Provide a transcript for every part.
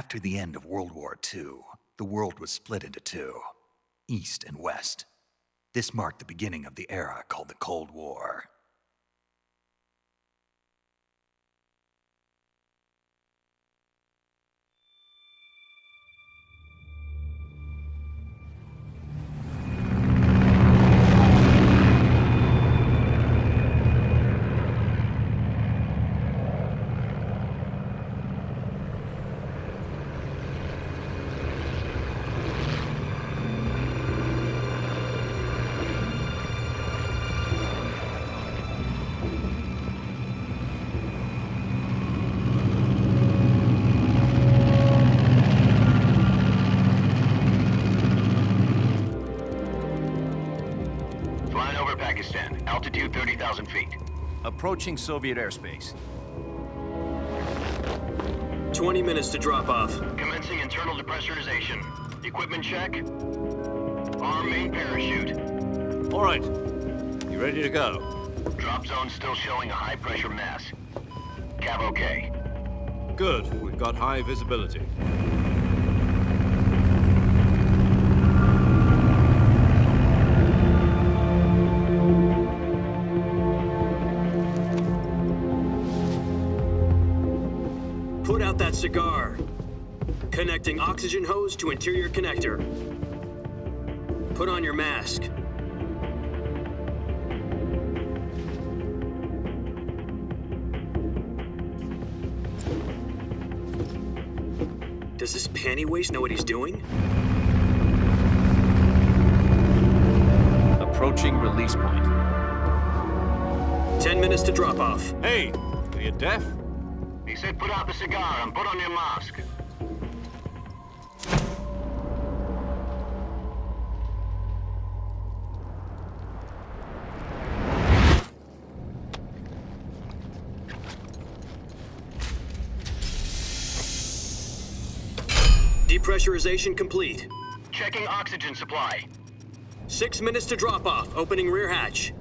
After the end of World War II, the world was split into two, East and West. This marked the beginning of the era called the Cold War. Altitude 30,000 feet. Approaching Soviet airspace. 20 minutes to drop off. Commencing internal depressurization. Equipment check. Arm main parachute. All right. You ready to go? Drop zone still showing a high pressure mass. Cav okay. Good. We've got high visibility. Put out that cigar. Connecting oxygen hose to interior connector. Put on your mask. Does this panty waste know what he's doing? Approaching release point. 10 minutes to drop off. Hey, are you deaf? He said put out the cigar and put on your mask. Depressurization complete. Checking oxygen supply. 6 minutes to drop off. Opening rear hatch.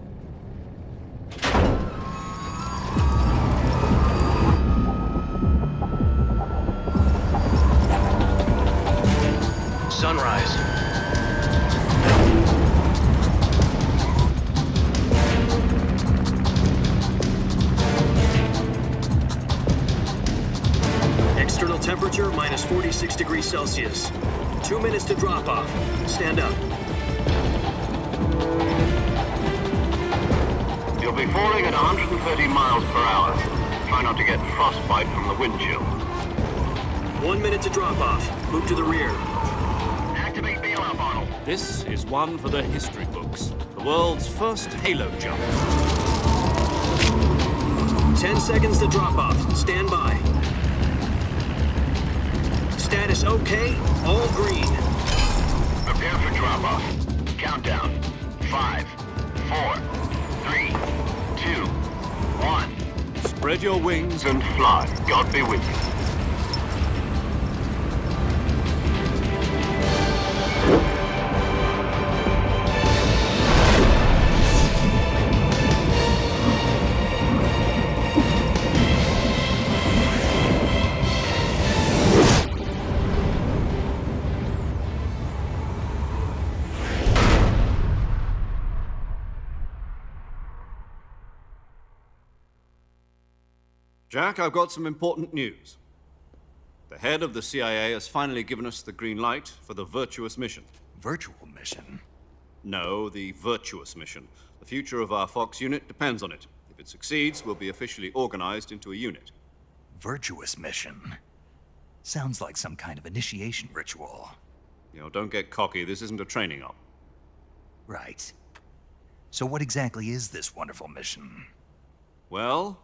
Sunrise. External temperature minus 46 degrees Celsius. 2 minutes to drop off. Stand up. You'll be falling at 130 miles per hour. Try not to get frostbite from the wind chill. 1 minute to drop off. Move to the rear. Activate bailout bottle. This is one for the history books. The world's first halo jump. 10 seconds to drop off. Stand by. Status okay. All green. Prepare for drop off. Countdown. 5, 4, 3, 2, 1. Spread your wings And fly. God be with you. Jack, I've got some important news. The head of the CIA has finally given us the green light for the Virtuous mission. Virtual mission? No, the Virtuous mission. The future of our Fox unit depends on it. If it succeeds, we'll be officially organized into a unit. Virtuous mission? Sounds like some kind of initiation ritual. You know, don't get cocky. This isn't a training op. Right. So what exactly is this wonderful mission? Well,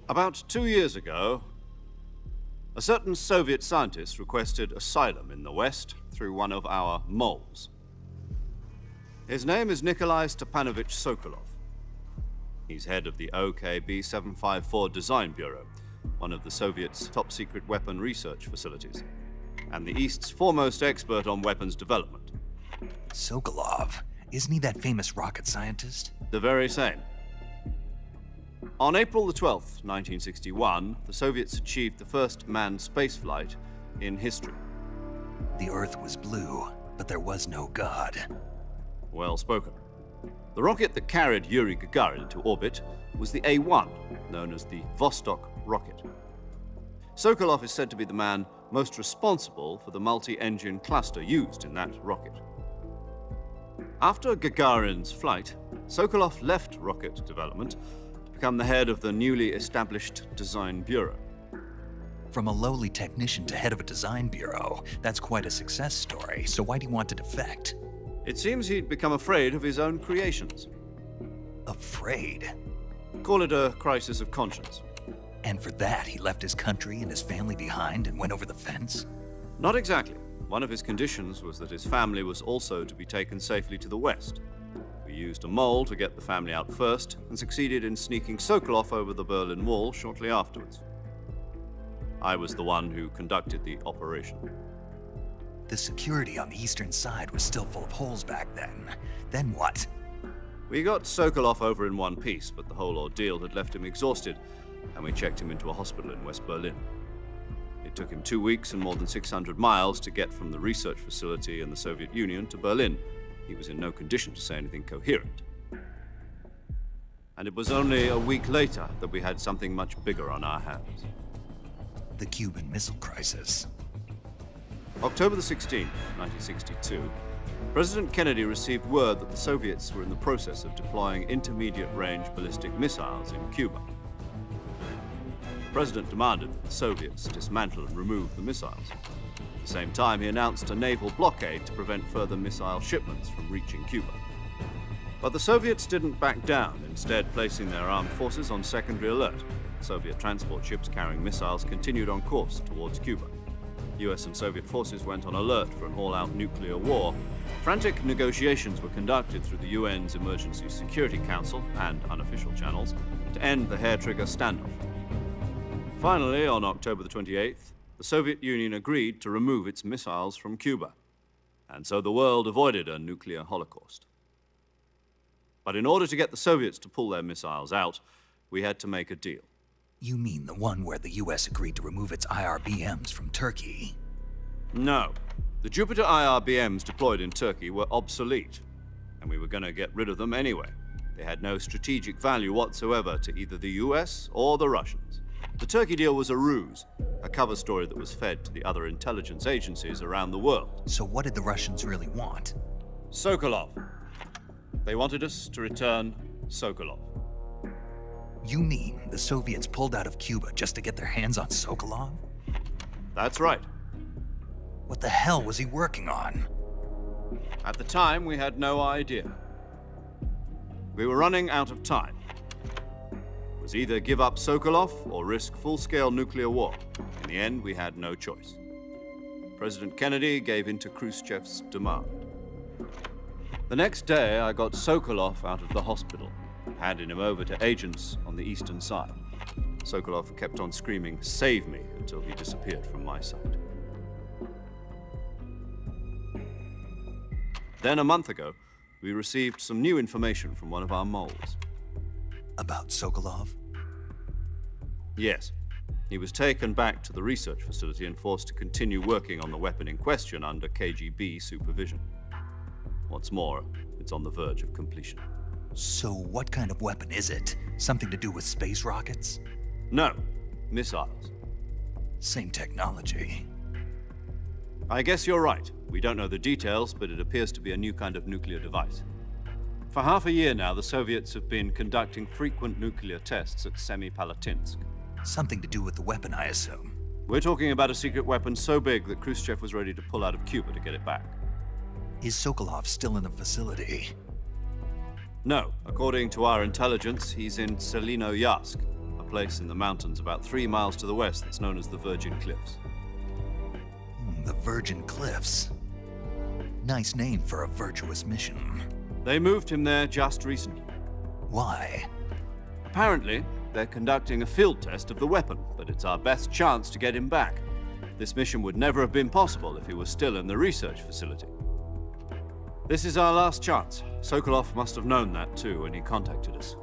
about 2 years ago, a certain Soviet scientist requested asylum in the West through one of our moles. His name is Nikolai Stepanovich Sokolov. He's head of the OKB 754 Design Bureau, one of the Soviets' top-secret weapon research facilities, and the East's foremost expert on weapons development. Sokolov? Isn't he that famous rocket scientist? The very same. On April the 12th, 1961, the Soviets achieved the first manned spaceflight in history. The Earth was blue, but there was no God. Well spoken. The rocket that carried Yuri Gagarin into orbit was the A-1, known as the Vostok rocket. Sokolov is said to be the man most responsible for the multi-engine cluster used in that rocket. After Gagarin's flight, Sokolov left rocket development to become the head of the newly established Design Bureau. From a lowly technician to head of a design bureau, that's quite a success story, so why'd he want to defect? It seems he'd become afraid of his own creations. Afraid? Call it a crisis of conscience. And for that, he left his country and his family behind and went over the fence? Not exactly. One of his conditions was that his family was also to be taken safely to the west. We used a mole to get the family out first and succeeded in sneaking Sokolov over the Berlin Wall shortly afterwards. I was the one who conducted the operation. The security on the eastern side was still full of holes back then. Then what? We got Sokolov over in one piece, but the whole ordeal had left him exhausted, and we checked him into a hospital in West Berlin. It took him 2 weeks and more than 600 miles to get from the research facility in the Soviet Union to Berlin. He was in no condition to say anything coherent. And it was only a week later that we had something much bigger on our hands. The Cuban Missile Crisis. October the 16th, 1962, President Kennedy received word that the Soviets were in the process of deploying intermediate-range ballistic missiles in Cuba. The President demanded that the Soviets dismantle and remove the missiles. At the same time, he announced a naval blockade to prevent further missile shipments from reaching Cuba. But the Soviets didn't back down, instead placing their armed forces on secondary alert. Soviet transport ships carrying missiles continued on course towards Cuba. US and Soviet forces went on alert for an all-out nuclear war. Frantic negotiations were conducted through the UN's Emergency Security Council and unofficial channels to end the hair-trigger standoff. Finally, on October the 28th, the Soviet Union agreed to remove its missiles from Cuba, and so the world avoided a nuclear holocaust. But in order to get the Soviets to pull their missiles out, we had to make a deal. You mean the one where the US agreed to remove its IRBMs from Turkey? No. The Jupiter IRBMs deployed in Turkey were obsolete, and we were going to get rid of them anyway. They had no strategic value whatsoever to either the US or the Russians. The Turkey deal was a ruse, a cover story that was fed to the other intelligence agencies around the world. So what did the Russians really want? Sokolov. They wanted us to return Sokolov. You mean the Soviets pulled out of Cuba just to get their hands on Sokolov? That's right. What the hell was he working on? At the time, we had no idea. We were running out of time. It was either give up Sokolov or risk full-scale nuclear war. In the end, we had no choice. President Kennedy gave in to Khrushchev's demand. The next day, I got Sokolov out of the hospital, handing him over to agents on the eastern side. Sokolov kept on screaming, "Save me," until he disappeared from my sight. Then a month ago, we received some new information from one of our moles. About Sokolov? Yes. He was taken back to the research facility and forced to continue working on the weapon in question under KGB supervision. What's more, it's on the verge of completion. So what kind of weapon is it? Something to do with space rockets? No, missiles. Same technology. I guess you're right. We don't know the details, but it appears to be a new kind of nuclear device. For half a year now, the Soviets have been conducting frequent nuclear tests at Semipalatinsk. Something to do with the weapon, I assume. We're talking about a secret weapon so big that Khrushchev was ready to pull out of Cuba to get it back. Is Sokolov still in the facility? No. According to our intelligence, he's in Selinoyarsk, a place in the mountains about 3 miles to the west that's known as the Virgin Cliffs. The Virgin Cliffs. Nice name for a virtuous mission. They moved him there just recently. Why? Apparently, they're conducting a field test of the weapon, but it's our best chance to get him back. This mission would never have been possible if he was still in the research facility. This is our last chance. Sokolov must have known that too when he contacted us.